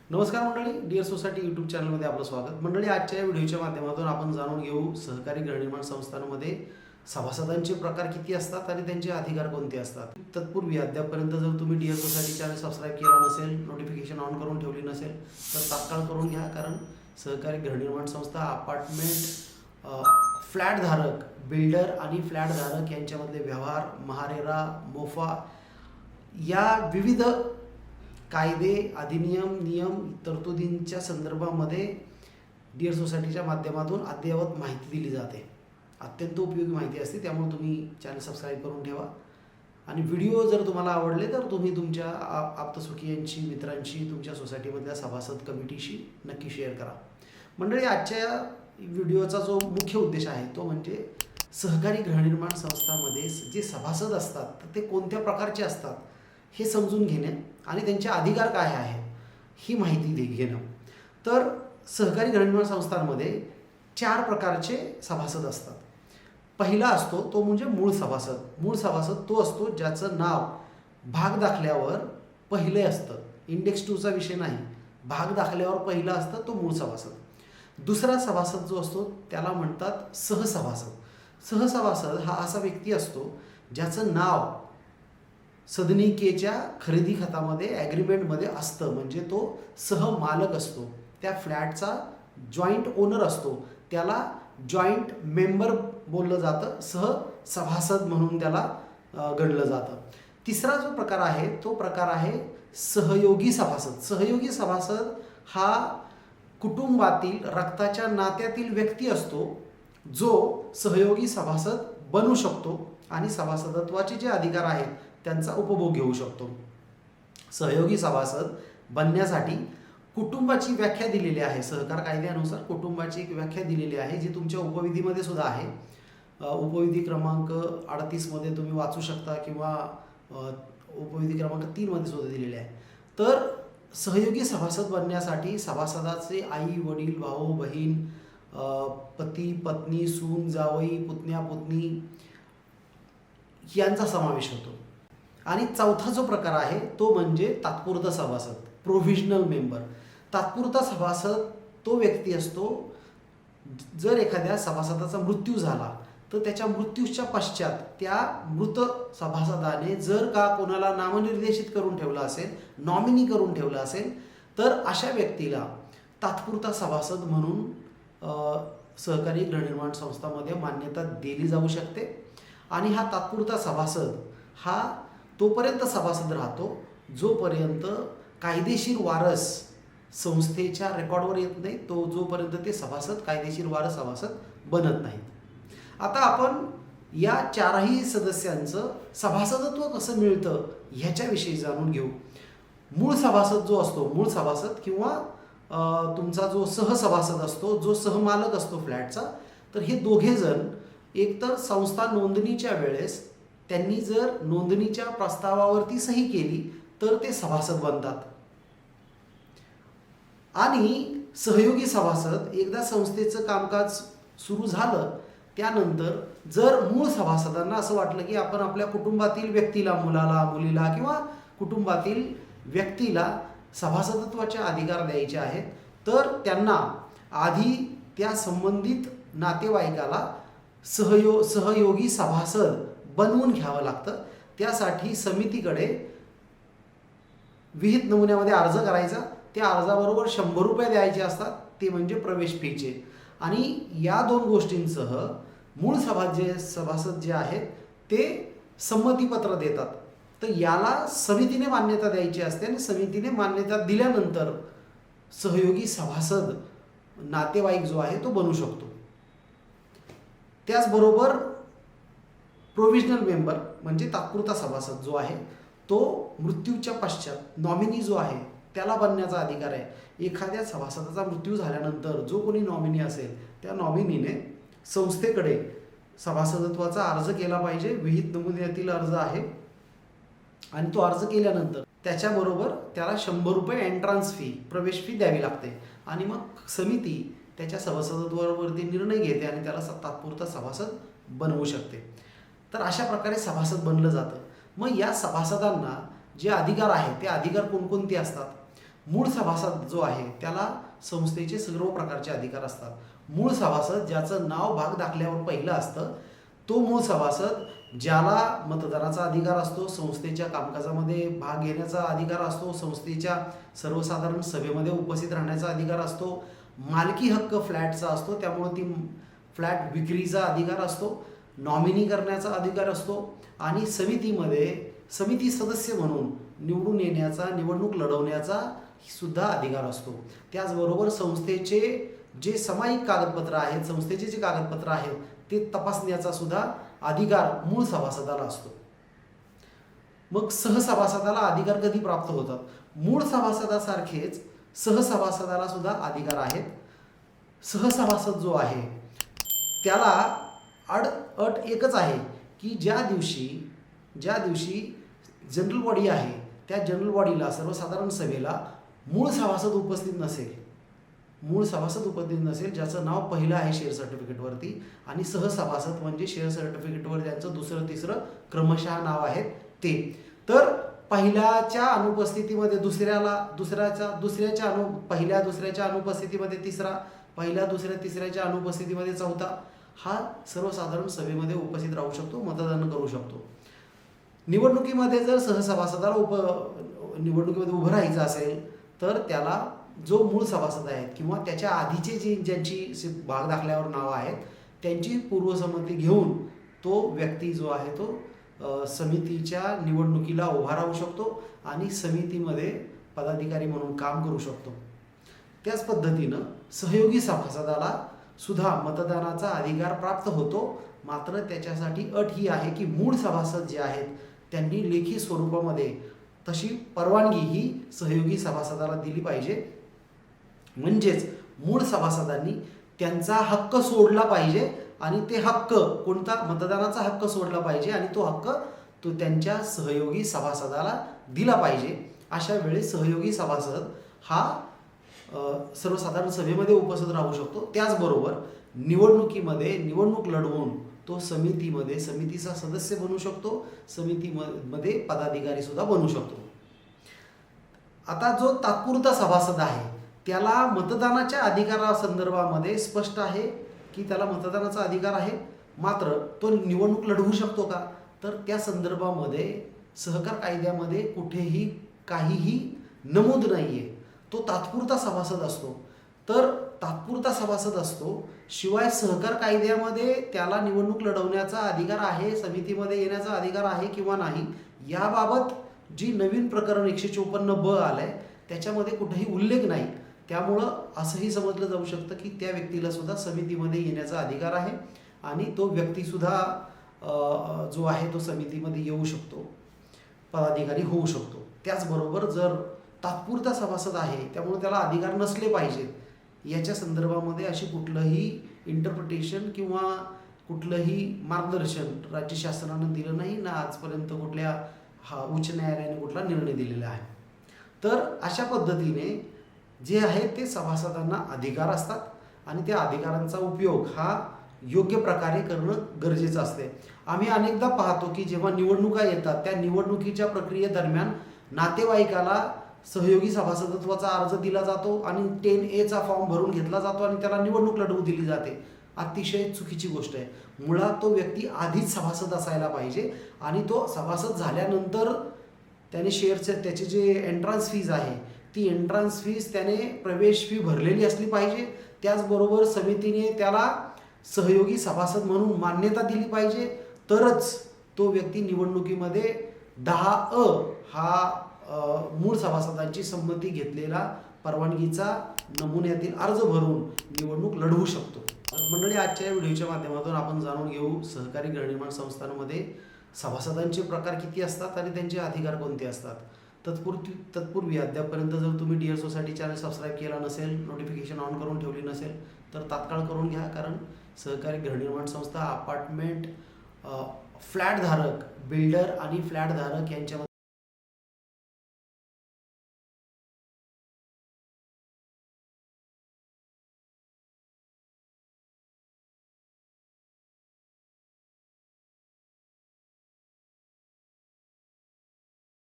नमस्कार मंडळी, dear society YouTube चॅनलमध्ये आपलं स्वागत. मंडळी, आजच्या या व्हिडिओच्या माध्यमातून आपण जाणून घेऊ सहकारी गृहनिर्माण संस्थांमध्ये सभासदांचे प्रकार किती असतात आणि त्यांचे अधिकार कोणते असतात. तत्पूर्वी अद्यापपर्यंत जर तुम्ही डिअर सोसायटी चॅनल सबस्क्राईब केला नसेल, नोटिफिकेशन ऑन करून ठेवली नसेल तर तात्काळ करून घ्या. कारण सहकारी गृहनिर्माण संस्था, अपार्टमेंट, फ्लॅटधारक, बिल्डर आणि फ्लॅटधारक यांच्यामधले व्यवहार, महारेरा, मोफा या विविध कायदे, अधिनियम, नियम, तरतुदींच्या संदर्भामध्ये डिअर सोसायटीच्या माध्यमातून अद्ययावत माहिती दिली जाते. अत्यंत उपयोगी माहिती असते, त्यामुळे तुम्ही चॅनल सबस्क्राईब करून ठेवा. आणि व्हिडिओ जर तुम्हाला आवडले तर तुम्ही तुमच्या आप्तसुखीयांशी, मित्रांशी, तुमच्या सोसायटीमधल्या सभासद कमिटीशी नक्की शेअर करा. मंडळी, आजच्या व्हिडिओचा जो मुख्य उद्देश आहे तो म्हणजे सहकारी गृहनिर्माण संस्थांमध्ये जे सभासद असतात तर ते कोणत्या प्रकारचे असतात हे समजून घेणे आणि त्यांचे अधिकार काय आहेत ही माहिती घेणं. तर सहकारी गृहनिर्माण संस्थांमध्ये 4 प्रकारचे सभासद असतात. पहिला असतो तो म्हणजे मूळ सभासद. मूळ सभासद तो असतो ज्याचं नाव भाग दाखल्यावर पहिले असतं. इंडेक्स 2चा विषय नाही, भाग दाखल्यावर पहिला असतं तो मूळ सभासद. दुसरा सभासद जो असतो त्याला म्हणतात सहसभासद. सहसभासद हा असा व्यक्ती असतो ज्याचं नाव सदनिकेच्या खरेदी खात्यामध्ये ॲग्रीमेंटमध्ये असतं, म्हणजे तो सहमालक असतो. त्या फ्लॅटचा जॉईंट ओनर असतो, त्याला जॉईंट मेंबर बोललं जातं, सहसभासद म्हणून त्याला गणलं जातं. तिसरा जो प्रकार आहे तो प्रकार आहे सहयोगी सभासद. सहयोगी सभासद हा कुटुंबातील, रक्ताच्या नात्यातील व्यक्ती असतो जो सहयोगी सभासद बनू शकतो आणि सभासदत्वाचे जे अधिकार आहेत त्यांचा उपभोग घेऊ शकतो. सहयोगी सभासद बनण्यासाठी कुटुंबाची व्याख्या दिलेली आहे. सहकार कायद्यानुसार कुटुंबाची एक व्याख्या दिलेली आहे जी तुमच्या उपविधीमध्ये सुद्धा आहे. उपविधी क्रमांक 38मध्ये तुम्ही वाचू शकता किंवा उपविधी क्रमांक 3मध्ये सुद्धा दिलेले आहे. तर सहयोगी सभासद बनण्यासाठी सभासदाचे आई, वडील, भाऊ, बहीण, पती, पत्नी, सून, जावई, पुतण्या, पुतणी यांचा समावेश होतो. आणि चौथा जो प्रकार आहे तो म्हणजे तात्पुरता सभासद, प्रोव्हिजनल मेंबर. तात्पुरता सभासद तो व्यक्ती असतो जर एखाद्या सभासदाचा मृत्यू झाला तर त्याच्या मृत्यूच्या पश्चात त्या मृत सभासदाने जर का कोणाला नामनिर्देशित करून ठेवलं असेल, नॉमिनी करून ठेवलं असेल तर अशा व्यक्तीला तात्पुरता सभासद म्हणून सहकारी गृहनिर्माण संस्थांमध्ये मान्यता दिली जाऊ शकते. आणि हा तात्पुरता सभासद हा तोपर्यंत सभासद राहतो जोपर्यंत कायदेशीर वारस संस्थेच्या रेकॉर्डवर येत नाही, तो जोपर्यंत ते सभासद कायदेशीर वारस सभासद बनत नाहीत. आता आपण या 4ही सदस्यांचं सभासदत्व कसं मिळतं ह्याच्याविषयी जाणून घेऊ. मूळ सभासद जो असतो, मूळ सभासद किंवा तुमचा जो सहसभासद असतो, जो सहमालक असतो फ्लॅटचा, तर हे दोघे जण एकतर संस्था नोंदणीच्या वेळेस त्यांनी जर नोंदणीच्या प्रस्तावावरती सही केली तर ते सभासद बनतात. आणि सहयोगी सभासद एकदा संस्थेचं कामकाज सुरू झालं त्यानंतर जर मूळ सभासदांना असं वाटलं की आपण आपल्या कुटुंबातील व्यक्तीला, मुलाला, मुलीला किंवा कुटुंबातील व्यक्तीला सभासदत्वाचे अधिकार द्यायचे आहेत तर त्यांना आधी त्या संबंधित नातेवाईकाला सहयोगी सभासद बनवून घ्यावं लागतं. त्यासाठी समितीकडे विहित नमुन्यामध्ये अर्ज करायचा. त्या अर्जाबरोबर 100 रुपये द्यायचे असतात, ते म्हणजे प्रवेश फीचे. आणि या 2 गोष्टींसह मूळ सभासद जे आहेत ते संमतीपत्र देतात. तर याला समितीने मान्यता द्यायची असते आणि समितीने मान्यता दिल्यानंतर सहयोगी सभासद नातेवाईक जो आहे तो बनू शकतो. त्याचबरोबर प्रोव्हिजनल मेंबर म्हणजे तात्पुरता सभासद जो आहे तो मृत्यूच्या पश्चात नॉमिनी जो आहे त्याला बनण्याचा अधिकार आहे. एखाद्या सभासदाचा मृत्यू झाल्यानंतर जो कोणी नॉमिनी असेल त्या नॉमिनीने संस्थेकडे सभासदत्वाचा अर्ज केला पाहिजे. विहित नमुन्यातील अर्ज आहे आणि तो अर्ज केल्यानंतर त्याच्याबरोबर त्याला 100 रुपये एंट्रन्स फी, प्रवेश फी द्यावी लागते. आणि मग समिती त्याच्या सभासदत्वावरती निर्णय घेते आणि त्याला तात्पुरता सभासद बनवू शकते. तर अशा प्रकारे सभासद बनलं जातं. मग या सभासदांना जे अधिकार आहेत ते अधिकार कोणकोणते असतात मूळ सभासद जो आहे त्याला संस्थेचे सर्व प्रकारचे अधिकार असतात. मूळ सभासद ज्याचं नाव भाग दाखल्यावर पहिलं असतं तो मूळ सभासद, ज्याला मतदानाचा अधिकार असतो, संस्थेच्या कामकाजामध्ये भाग घेण्याचा अधिकार असतो, संस्थेच्या सर्वसाधारण सभेमध्ये उपस्थित राहण्याचा अधिकार असतो, मालकी हक्क फ्लॅटचा असतो त्यामुळे ती फ्लॅट विक्रीचा अधिकार असतो, नॉमिनी करण्याचा अधिकार असतो आणि समिती सदस्य म्हणून निवडून येण्याचा, निवडणूक लढवण्याचा सुद्धा अधिकार असतो. त्याचबरोबर संस्थेचे जे सामायिक कागदपत्र आहेत, संस्थेचे जे कागदपत्र आहेत ते तपासण्याचा सुद्धा अधिकार मूळ सभासदाला असतो. मग सहसभासदाला अधिकार कधी प्राप्त होतात? मूळ सभासदासारखेच सहसभासदाला सुद्धा अधिकार आहेत. सहसभासद जो आहे त्याला अट एकच आहे की ज्या दिवशी जनरल बॉडी आहे त्या जनरल बॉडीला, सर्वसाधारण सभेला मूळ सभासद उपस्थित नसेल ज्याचं नाव पहिलं आहे शेअर सर्टिफिकेटवरती, आणि सहसभासद म्हणजे शेअर सर्टिफिकेटवर ज्यांचं दुसरं तिसरं क्रमशः नाव आहे ते, तर पहिल्याच्या अनुपस्थितीमध्ये पहिल्या दुसऱ्याच्या अनुपस्थितीमध्ये तिसरा, पहिल्या दुसऱ्या तिसऱ्याच्या अनुपस्थितीमध्ये चौथा हा सर्वसाधारण सभेमध्ये उपस्थित राहू शकतो, मतदान करू शकतो. निवडणुकीमध्ये जर सहसभासदाला निवडणुकीमध्ये उभं राहायचं असेल तर त्याला जो मूळ सभासद आहेत किंवा त्याच्या आधीचे ज्यांची भाग दाखल्यावर नावं आहेत त्यांची पूर्वसंमती घेऊन तो व्यक्ती जो आहे तो समितीच्या निवडणुकीला उभा राहू शकतो आणि समितीमध्ये पदाधिकारी म्हणून काम करू शकतो. त्याच पद्धतीनं सहयोगी सभासदाला सुद्धा मतदानाचा अधिकार प्राप्त होतो, मात्र त्याच्यासाठी अट ही आहे की मूळ सभासद जे आहेत त्यांनी लेखी स्वरूपामध्ये तशी परवानगी ही सहयोगी सभासदाला दिली पाहिजे. म्हणजेच मूळ सभासदांनी त्यांचा हक्क सोडला पाहिजे आणि ते हक्क कोणता, मतदानाचा हक्क सोडला पाहिजे आणि तो हक्क तो त्यांच्या सहयोगी सभासदाला दिला पाहिजे. अशा वेळेस सहयोगी सभासद हा सर्वसाधारण सभेमध्ये उपस्थित राहू शकतो. त्याचबरोबर निवडणुकीमध्ये निवडणूक लढवून तो समितीचा सदस्य बनू शकतो, समितीमध्ये पदाधिकारी सुद्धा बनू शकतो. आता जो तात्पुरता सभासद आहे त्याला मतदानाच्या अधिकारासंदर्भामध्ये स्पष्ट आहे की त्याला मतदानाचा अधिकार आहे, मात्र तो निवडणूक लढवू शकतो का, तर त्या संदर्भामध्ये सहकार कायद्यामध्ये कुठेही काहीही नमूद नाही आहे. तो तात्पुरता सभासद असतो, तर तात्पुरता सभासद असतो, शिवाय सहकार कायद्यामध्ये त्याला निवडणूक लढवण्याचा अधिकार आहे, समितीमध्ये येण्याचा अधिकार आहे किंवा नाही याबाबत जी नवीन प्रकरण 154ब आलंय त्याच्यामध्ये कुठेही उल्लेख नाही. त्यामुळं असंही समजलं जाऊ शकतं की त्या व्यक्तीला सुद्धा समितीमध्ये येण्याचा अधिकार आहे आणि तो व्यक्तीसुद्धा जो आहे तो समितीमध्ये येऊ शकतो, पदाधिकारी होऊ शकतो. त्याचबरोबर जर तात्पुरता सभासद आहे त्यामुळे त्याला अधिकार नसले पाहिजेत याच्या संदर्भामध्ये अशी कुठलंही इंटरप्रिटेशन किंवा कुठलंही मार्गदर्शन राज्य शासनानं दिलं नाही ना आजपर्यंत कुठल्या उच्च न्यायालयाने कुठला निर्णय दिलेला आहे. तर अशा पद्धतीने जे आहे ते सभासदांना अधिकार असतात आणि त्या अधिकारांचा उपयोग हा योग्य प्रकारे करणं गरजेचं असते. आम्ही अनेकदा पाहतो की जेव्हा निवडणुका येतात त्या निवडणुकीच्या प्रक्रियेदरम्यान नातेवाईकाला सहयोगी सभासदत्वाचा अर्ज दिला जातो आणि 10A फॉर्म भरून घेतला जातो आणि त्याला निवडणूक लढवू दिली जाते. अतिशय चुकीची गोष्ट आहे. मुळात तो व्यक्ती आधीच सभासद असायला पाहिजे आणि तो सभासद झाल्यानंतर त्याने त्याची जे एंट्रन्स फीज आहे ती एंट्रन्स फीज त्याने प्रवेश फी भरलेली असली पाहिजे. त्याचबरोबर समितीने त्याला सहयोगी सभासद म्हणून मान्यता दिली पाहिजे, तरच तो व्यक्ती निवडणुकीमध्ये 10A हा मूळ सभासदांची संमती घेतलेला परवानगीचा नमुन्यातील अर्ज भरून निवडणूक लढवू शकतो. मंडळी, आजच्या व्हिडिओच्या माध्यमातून आपण जाणून घेऊ सहकारी गृहनिर्माण संस्थांमध्ये सभासदांचे प्रकार किती असतात आणि त्यांचे अधिकार कोणते असतात. तत्पूर्वी अद्यापर्यंत जर तुम्ही डिअर सोसायटी चॅनल सबस्क्राईब केला नसेल, नोटिफिकेशन ऑन करून ठेवली नसेल तर तात्काळ करून घ्या, कारण सहकारी गृहनिर्माण संस्था अपार्टमेंट फ्लॅटधारक, बिल्डर आणि फ्लॅटधारक यांच्यामध्ये